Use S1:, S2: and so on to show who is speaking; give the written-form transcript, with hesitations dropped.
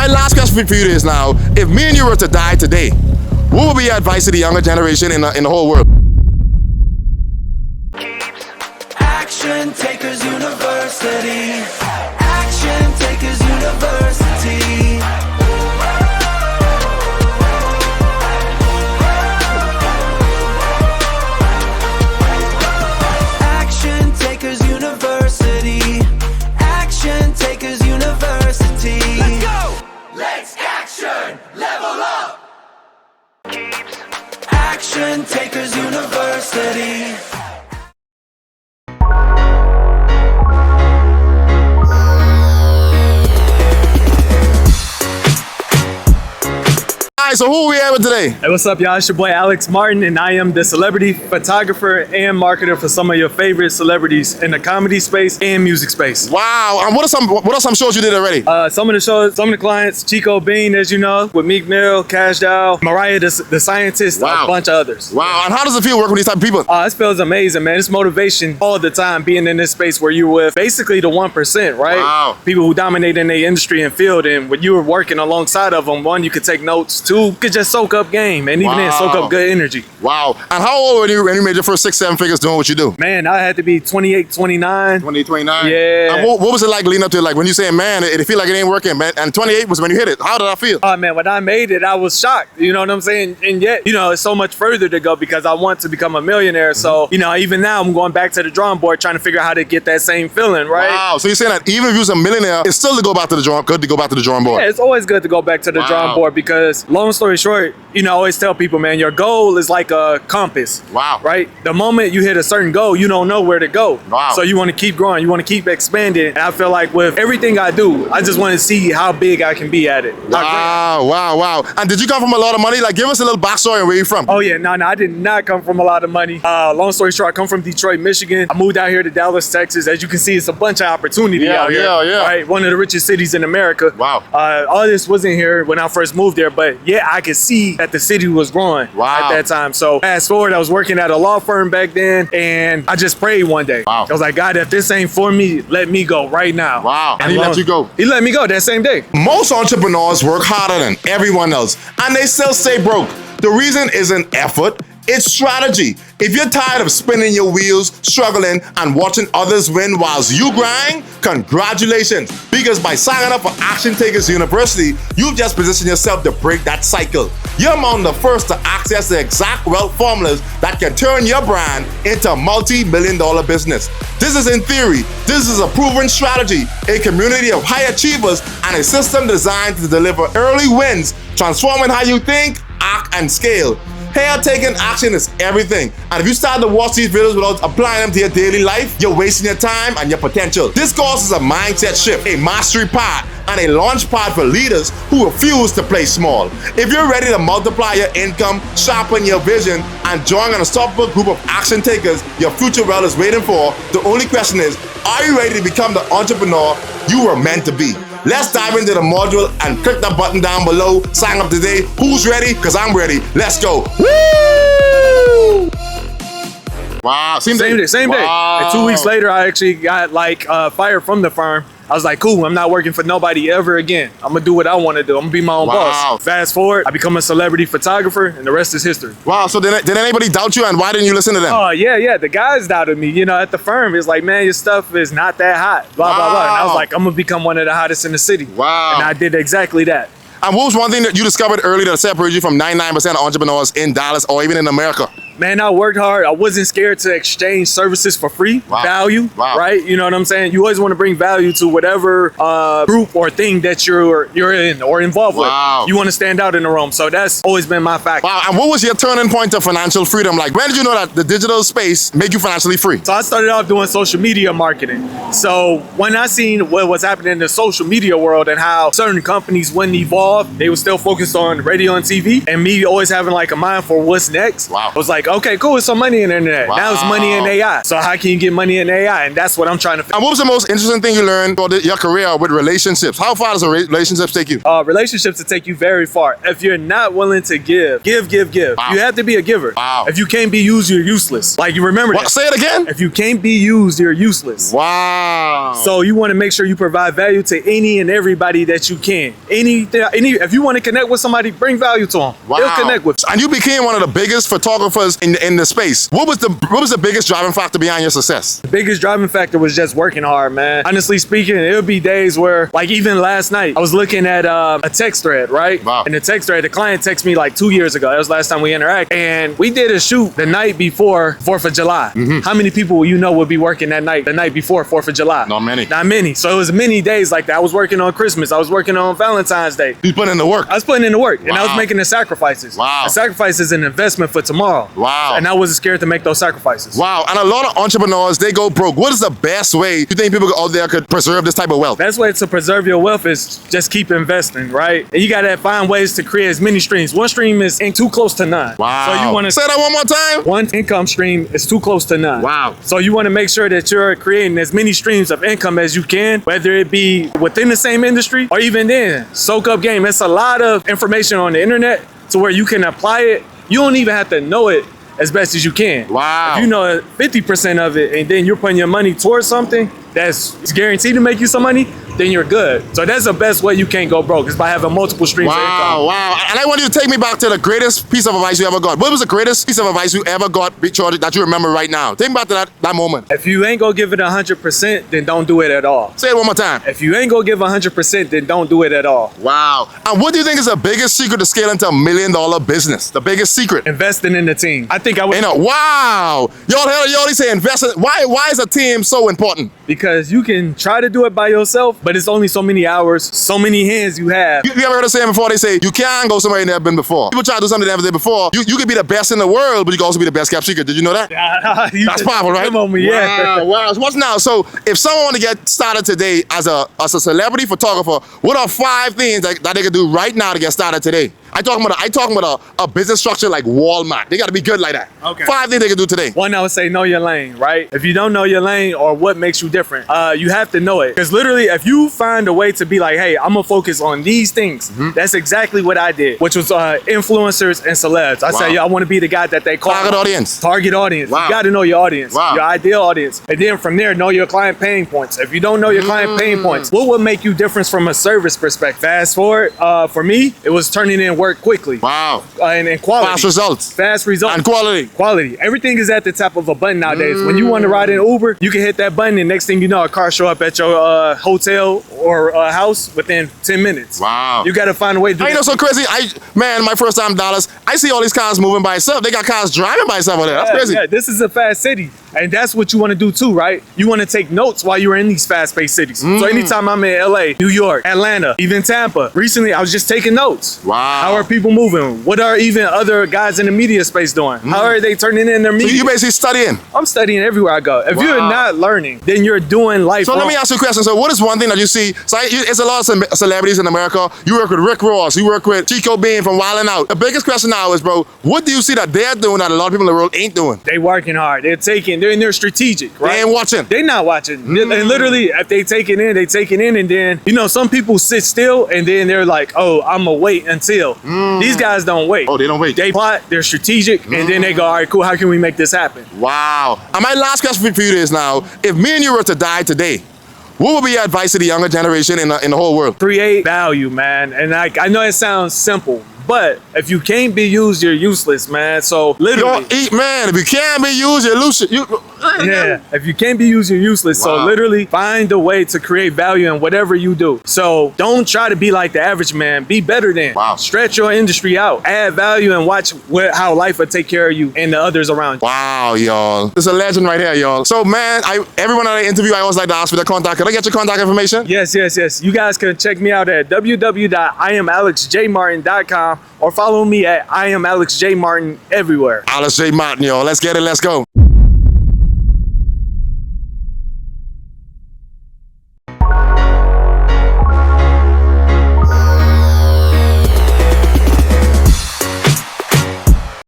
S1: my last question for you is now, if me and you were to die today, what would be your advice to the younger generation in the whole world?
S2: Action Takers University. Action Takers University. Action Takers University. Action Takers University. Let's go! Let's action! Level up! Action Takers University.
S1: Alright, so who are we here with today?
S3: Hey, what's up, y'all? It's your boy Alex Martin, and I am the celebrity photographer and marketer for some of your favorite celebrities in the comedy space and music space.
S1: Wow, and what are some shows you did already?
S3: Some of the shows, some of the clients, Chico Bean, as you know, with Meek Mill, Cash Doll, Mariah the Scientist,
S1: Wow.
S3: a bunch of others.
S1: Wow, and how does it feel working with these type of people?
S3: This feels amazing, man. It's motivation all the time, being in this space where you're with basically the 1%, right?
S1: Wow.
S3: People who dominate in their industry and field, and when you were working alongside of them, one, you could take notes, two, you could just soak up game, and even then soak up good energy.
S1: Wow, and how old were you when you made your first 6-7 figures doing what you do?
S3: Man, I had to be 28, 29.
S1: 29?
S3: Yeah.
S1: And what was it like leading up to it? Like when you saying, man, it feel like it ain't working, man, and 28 was when you hit it. How did I feel?
S3: Oh man, when I made it, I was shocked. You know what I'm saying? And yet, you know, it's so much further to go because I want to become a millionaire. So, you know, even now I'm going back to the drawing board trying to figure out how to get that same feeling, right?
S1: Wow, so you're saying that even if you was a millionaire, it's still good to go back to the drawing board.
S3: Yeah, it's always good to go back to the drawing board because, long story short, you know, I always tell people, man, your goal is like a compass.
S1: Wow.
S3: Right? The moment you hit a certain goal, you don't know where to go.
S1: Wow.
S3: So you want to keep growing. You want to keep expanding. And I feel like with everything I do, I just want to see how big I can be at it.
S1: Wow. And did you come from a lot of money? Like, give us a little backstory on where you from.
S3: Oh yeah, no, I did not come from a lot of money. Long story short, I come from Detroit, Michigan. I moved out here to Dallas, Texas. As you can see, it's a bunch of opportunity out here.
S1: Yeah.
S3: Right? One of the richest cities in America.
S1: Wow.
S3: All this wasn't here when I first moved there, but yeah, I could see that the city was growing at that time. So fast forward, I was working at a law firm back then, and I just prayed one day.
S1: Wow.
S3: I was like, God, if this ain't for me, let me go right now.
S1: Wow. And he let you go.
S3: He let me go that same day.
S1: Most entrepreneurs work harder than everyone else, and they still stay broke. The reason isn't effort, it's strategy. If you're tired of spinning your wheels, struggling, and watching others win whilst you grind, congratulations. Because by signing up for Action Takers University, you've just positioned yourself to break that cycle. You're among the first to access the exact wealth formulas that can turn your brand into a multi-million-dollar business. This is in theory. This is a proven strategy, a community of high achievers, and a system designed to deliver early wins, transforming how you think, act, and scale. Here, taking action is everything. And if you start to watch these videos without applying them to your daily life, you're wasting your time and your potential. This course is a mindset shift, a mastery pad, and a launch pad for leaders who refuse to play small. If you're ready to multiply your income, sharpen your vision, and join an unstoppable group of action takers your future wealth is waiting for, the only question is, are you ready to become the entrepreneur you were meant to be? Let's dive into the module and click the button down below. Sign up today. Who's ready? Because I'm ready. Let's go. Woo! Wow. Same day.
S3: Wow. And 2 weeks later, I actually got fired from the firm. I was like, cool, I'm not working for nobody ever again. I'm gonna do what I wanna do. I'm gonna be my own boss. Fast forward, I become a celebrity photographer, and the rest is history.
S1: Wow, so did anybody doubt you, and why didn't you listen to them?
S3: Oh, yeah, the guys doubted me. You know, at the firm, it's like, man, your stuff is not that hot, blah, blah, blah. And I was like, I'm gonna become one of the hottest in the city.
S1: Wow.
S3: And I did exactly that.
S1: And what was one thing that you discovered early that separated you from 99% of entrepreneurs in Dallas or even in America?
S3: Man, I worked hard. I wasn't scared to exchange services for free, value, right? You know what I'm saying? You always want to bring value to whatever group or thing that you're in or involved with. You want to stand out in the room. So that's always been my factor.
S1: Wow, and what was your turning point to financial freedom? Like, when did you know that the digital space made you financially free?
S3: So I started off doing social media marketing. So when I seen what was happening in the social media world and how certain companies wouldn't evolve, they were still focused on radio and TV, and me always having like a mind for what's next. I was like, like, okay, cool, it's some money in the internet. Now it's money in AI. So how can you get money in AI? And that's what I'm trying to figure.
S1: And what was the most interesting thing you learned about your career with relationships? How far does a relationships take you?
S3: Relationships will take you very far. If you're not willing to give. Wow. You have to be a giver.
S1: Wow.
S3: If you can't be used, you're useless. Like, you remember that.
S1: Say it again?
S3: If you can't be used, you're useless.
S1: Wow.
S3: So you want to make sure you provide value to any and everybody that you can. If you want to connect with somebody, bring value to them.
S1: Wow.
S3: They'll connect with you.
S1: And you became one of the biggest photographers in the space. What was the biggest driving factor behind your success?
S3: The biggest driving factor was just working hard, man. Honestly speaking, it would be days where, like even last night, I was looking at a text thread, right?
S1: Wow.
S3: And the text thread, the client texted me like 2 years ago. That was the last time we interacted. And we did a shoot the night before 4th of July. How many people you know would be working that night, the night before 4th of July?
S1: Not many.
S3: Not many. So it was many days like that. I was working on Christmas. I was working on Valentine's Day.
S1: You put in the work.
S3: I was putting in the work. And I was
S1: Wow.
S3: making the sacrifices.
S1: Wow.
S3: The sacrifice is an investment for tomorrow.
S1: Wow.
S3: And I wasn't scared to make those sacrifices.
S1: Wow. And a lot of entrepreneurs, they go broke. What is the best way you think people out there could preserve this type of wealth?
S3: Best way to preserve your wealth is just keep investing, right? And you gotta find ways to create as many streams. One stream is too close to none.
S1: Wow.
S3: So you wanna
S1: say that one more time?
S3: One income stream is too close to none.
S1: Wow.
S3: So you wanna make sure that you're creating as many streams of income as you can, whether it be within the same industry or even then. Soak up game. It's a lot of information on the internet to where you can apply it. You don't even have to know it as best as you can.
S1: Wow.
S3: If you know 50% of it and then you're putting your money towards something that's guaranteed to make you some money, then you're good. So that's the best way you can't go broke, is by having multiple streams of income.
S1: Wow. And I want you to take me back to the greatest piece of advice you ever got. What was the greatest piece of advice you ever got, Big Shorty, that you remember right now? Take me back to that moment.
S3: If you ain't gonna give it 100%, then don't do it at all.
S1: Say it one more time.
S3: If you ain't gonna give 100%, then don't do it at all.
S1: Wow. And what do you think is the biggest secret to scale into $1 million business? The biggest secret?
S3: Investing in the team. I think I would.
S1: Wow. Y'all say investing. Why is a team so important?
S3: Because you can try to do it by yourself, but it's only so many hours, so many hands you have.
S1: You ever heard of saying before? They say you can't go somewhere you never been before. People try to do something they never did before. You could be the best in the world, but you can also be the best kept secret. Did you know that? That's powerful, right?
S3: Come on, me, yeah.
S1: Wow. What's now? So if someone want to get started today as a celebrity photographer, what are 5 things that they can do right now to get started today? I talking about a business structure like Walmart. They got to be good like that.
S3: Okay.
S1: 5 things they can do today.
S3: One, I would say know your lane, right? If you don't know your lane or what makes you different, you have to know it. Because literally, if you find a way to be like, hey, I'm gonna focus on these things, that's exactly what I did, which was influencers and celebs. I say, I want to be the guy that they call
S1: Target audience.
S3: Target audience.
S1: Wow.
S3: You got to know your audience,
S1: Wow.
S3: your ideal audience. And then from there, know your client pain points. If you don't know your client pain points, what would make you different from a service perspective? Fast forward, for me, it was turning in work quickly.
S1: Wow.
S3: And quality.
S1: Fast results.
S3: Fast results.
S1: And quality.
S3: Quality. Everything is at the tap of a button nowadays. When you want to ride in Uber, you can hit that button and next thing you know, a car show up at your hotel or house within 10 minutes.
S1: Wow.
S3: You got to find a way to do
S1: I know
S3: that.
S1: so crazy. My first time in Dallas, I see all these cars moving by itself. They got cars driving by itself over there. That's crazy.
S3: Yeah, this is a fast city. And that's what you want to do too, right? You want to take notes while you're in these fast-paced cities. So anytime I'm in LA, New York, Atlanta, even Tampa, recently I was just taking notes.
S1: Wow.
S3: How are people moving? What are even other guys in the media space doing? How are they turning in their media?
S1: So you basically studying.
S3: I'm studying everywhere I go. If you're not learning, then you're doing life
S1: So
S3: wrong.
S1: let me ask you a question. So what is one thing that you see? So it's a lot of celebrities in America. You work with Rick Ross. You work with Chico Bean from Wild 'N Out. The biggest question now is, bro, what do you see that they're doing that a lot of people in the world ain't doing?
S3: They working hard. They're strategic, right?
S1: They ain't watching.
S3: They not watching. And literally, if they take it in, they take it in, and then, some people sit still, and then they're like, oh, I'm gonna wait until. These guys don't wait.
S1: Oh, they don't wait.
S3: They plot, they're strategic, and then they go, all right, cool, how can we make this happen?
S1: Wow. And my last question for you is now, if me and you were to die today, what would be your advice to the younger generation in the whole world?
S3: Create value, man. And I know it sounds simple, but if you can't be used, you're useless, man. So literally,
S1: if you can't be used, you lose it.
S3: If you can't be used, you're useless. So literally, find a way to create value in whatever you do. So don't try to be like the average man. Be better than.
S1: Wow.
S3: Stretch your industry out. Add value and watch how life will take care of you and the others around you.
S1: Wow, y'all. This is a legend right here, y'all. So, man, everyone that I interview, I always like to ask for their contact. Can I get your contact information?
S3: Yes. You guys can check me out at www.IamAlexJMartin.com or follow me at IamAlexJMartin everywhere.
S1: Alex J. Martin, y'all. Let's get it. Let's go.